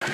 All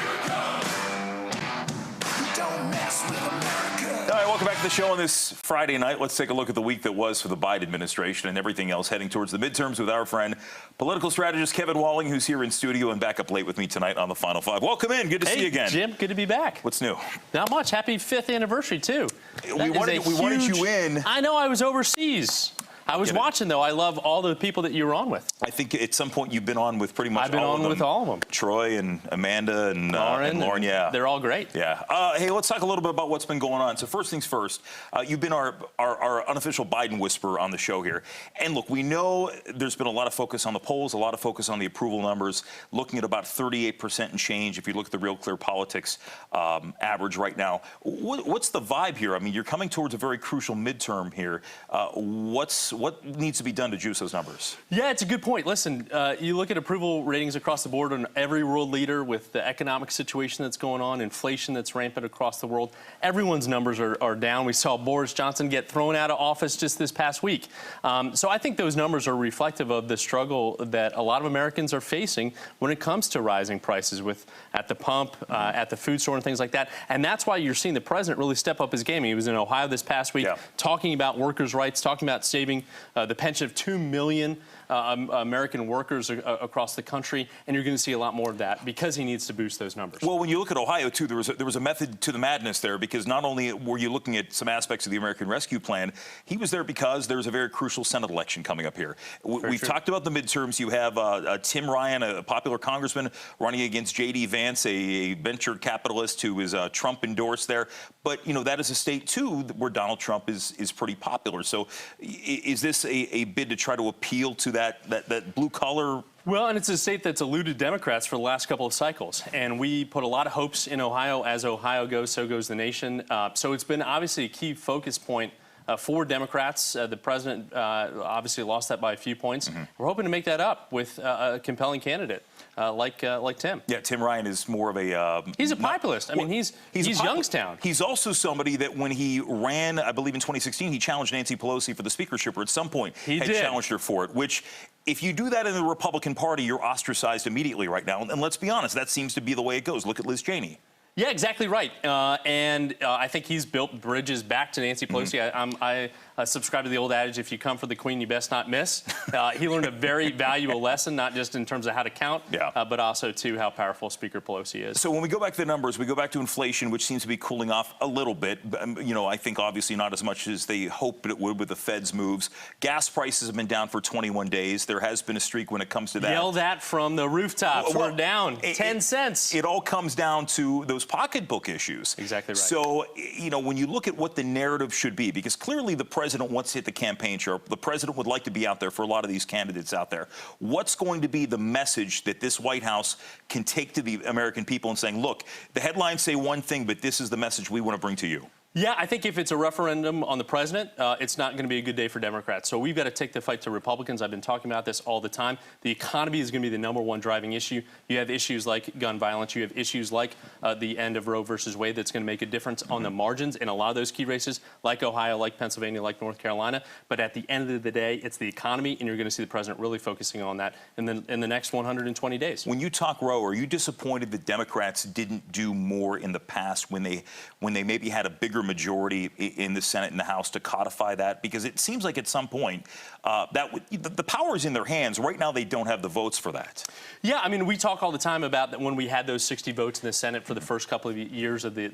right, welcome back to the show on this Friday night. Let's take a look at the week that was for the Biden administration and everything else heading towards the midterms with our friend, political strategist Kevin Walling, who's here in studio and back up late with me tonight on the Final Five. Welcome in. Good to see you again. Jim, good to be back. What's new? Not much. Happy 5th anniversary, too. We wanted you in. I know. I was overseas. I was watching, though. I love all the people that you were on with. I think at some point you've been on with pretty much all of them. I've been on with all of them. Troy and Amanda and Lauren, yeah. They're all great. Yeah. Hey, let's talk a little bit about what's been going on. So first things first, you've been our unofficial Biden whisperer on the show here. And look, we know there's been a lot of focus on the polls, a lot of focus on the approval numbers, looking at about 38% and change if you look at the Real Clear Politics average right now. What's the vibe here? I mean, you're coming towards a very crucial midterm here. What needs to be done to juice those numbers? Yeah, it's a good point. Listen, you look at approval ratings across the board on every world leader with the economic situation that's going on, inflation that's rampant across the world. Everyone's numbers are down. We saw Boris Johnson get thrown out of office just this past week. So I think those numbers are reflective of the struggle that a lot of Americans are facing when it comes to rising prices at the pump, at the food store and things like that. And that's why you're seeing the president really step up his game. He was in Ohio this past week talking about workers' rights, talking about saving the pension of 2 million American workers across the country, and you're going to see a lot more of that because he needs to boost those numbers. Well, when you look at Ohio, too, there was a method to the madness there, because not only were you looking at some aspects of the American Rescue Plan, he was there because there's a very crucial Senate election coming up here. We've talked about the midterms. You have Tim Ryan, a popular congressman, running against J.D. Vance, a venture capitalist who is Trump endorsed there. But, you know, that is a state, too, where Donald Trump is pretty popular. So is this a bid to try to appeal to that blue collar? Well, and it's a state that's eluded Democrats for the last couple of cycles. And we put a lot of hopes in Ohio. As Ohio goes, so goes the nation. So it's been obviously a key focus point for Democrats. The president obviously lost that by a few points. We're hoping to make that up with a compelling candidate like Tim. Yeah, Tim Ryan is more of a... he's a populist. I mean, he's Youngstown. He's also somebody that when he ran, I believe in 2016, he challenged Nancy Pelosi for the speakership, or at some point he challenged her for it, which... If you do that in the Republican Party, you're ostracized immediately right now. And let's be honest, that seems to be the way it goes. Look at Liz Cheney. Yeah, exactly right. And I think he's built bridges back to Nancy Pelosi. I subscribe to the old adage, if you come for the queen, you best not miss. He learned a very valuable lesson, not just in terms of how to count, but also, too, how powerful Speaker Pelosi is. So when we go back to the numbers, we go back to inflation, which seems to be cooling off a little bit. You know, I think obviously not as much as they hoped it would with the Fed's moves. Gas prices have been down for 21 days. There has been a streak when it comes to that. Yell that from the rooftops. We're down 10 cents. It all comes down to those pocketbook issues. Exactly right. So, you know, when you look at what the narrative should be, because clearly the president wants to hit the campaign trail, the president would like to be out there for a lot of these candidates out there. What's going to be the message that this White House can take to the American people and saying, look, the headlines say one thing, but this is the message we want to bring to you? Yeah, I think if it's a referendum on the president, it's not going to be a good day for Democrats. So we've got to take the fight to Republicans. I've been talking about this all the time. The economy is going to be the #1 driving issue. You have issues like gun violence. You have issues like the end of Roe versus Wade that's going to make a difference on the margins in a lot of those key races, like Ohio, like Pennsylvania, like North Carolina. But at the end of the day, it's the economy, and you're going to see the president really focusing on that in the next 120 days. When you talk Roe, are you disappointed that Democrats didn't do more in the past when they maybe had a bigger majority in the Senate and the House to codify that? Because it seems like at some point the power is in their hands. Right now, they don't have the votes for that. Yeah, I mean, we talk all the time about that when we had those 60 votes in the Senate for the first couple of years of the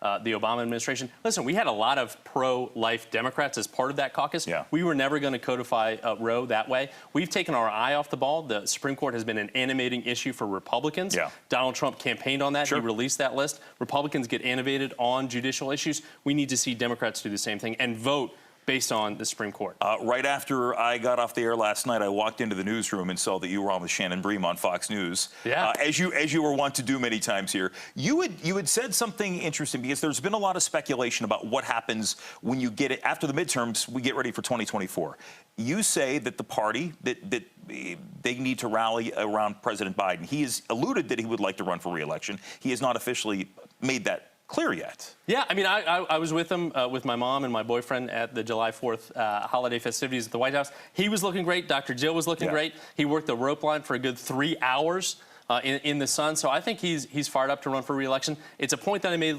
Obama administration. Listen, we had a lot of pro-life Democrats as part of that caucus. We were never going to codify Roe that way. We've taken our eye off the ball. The Supreme Court has been an animating issue for Republicans. Donald Trump campaigned on that. He released that list. Republicans get animated on judicial issues. We need to see Democrats do the same thing and vote based on the Supreme Court. Right after I got off the air last night, I walked into the newsroom and saw that you were on with Shannon Bream on Fox News. As you were wont to do many times here. You had said something interesting, because there's been a lot of speculation about what happens when you get it after the midterms. We get ready for 2024. You say that the party that they need to rally around President Biden. He has alluded that he would like to run for re-election. He has not officially made that clear yet. Yeah, I mean, I was with him, with my mom and my boyfriend at the July 4th holiday festivities at the White House. He was looking great. Dr. Jill was looking great. He worked the rope line for a good 3 hours in the sun. So I think he's fired up to run for re-election. It's a point that I made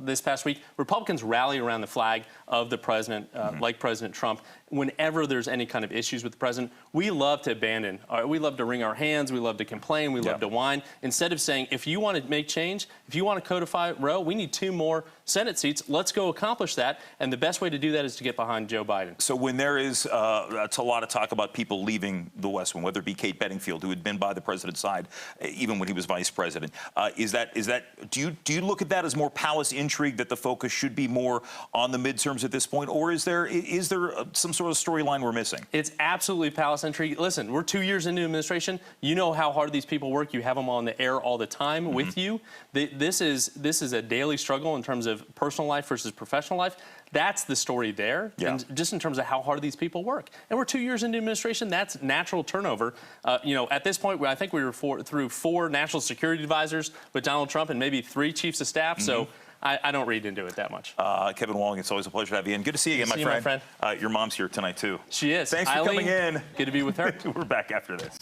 this past week. Republicans rally around the flag of the president, like President Trump. Whenever there's any kind of issues with the president, we love to abandon. We love to wring our hands. We love to complain. We love to whine. Instead of saying, if you want to make change, if you want to codify Roe, we need 2 more Senate seats. Let's go accomplish that. And the best way to do that is to get behind Joe Biden. So when there is it's a lot of talk about people leaving the West Wing, whether it be Kate Bedingfield, who had been by the president's side even when he was vice president, do you look at that as more palace intrigue, that the focus should be more on the midterms at this point, or is there some sort of storyline we're missing? It's absolutely palace intrigue. Listen, we're 2 years into administration. You know how hard these people work. You have them on the air all the time with you. This is a daily struggle in terms of personal life versus professional life. That's the story there, and just in terms of how hard these people work. And we're 2 years into administration. That's natural turnover. At this point, I think we were through 4 national security advisors with Donald Trump and maybe 3 chiefs of staff. So I don't read into it that much. Kevin Walling, it's always a pleasure to have you in. Good to see you again, my friend. Your mom's here tonight, too. She is. Thanks for coming in. Good to be with her. We're back after this.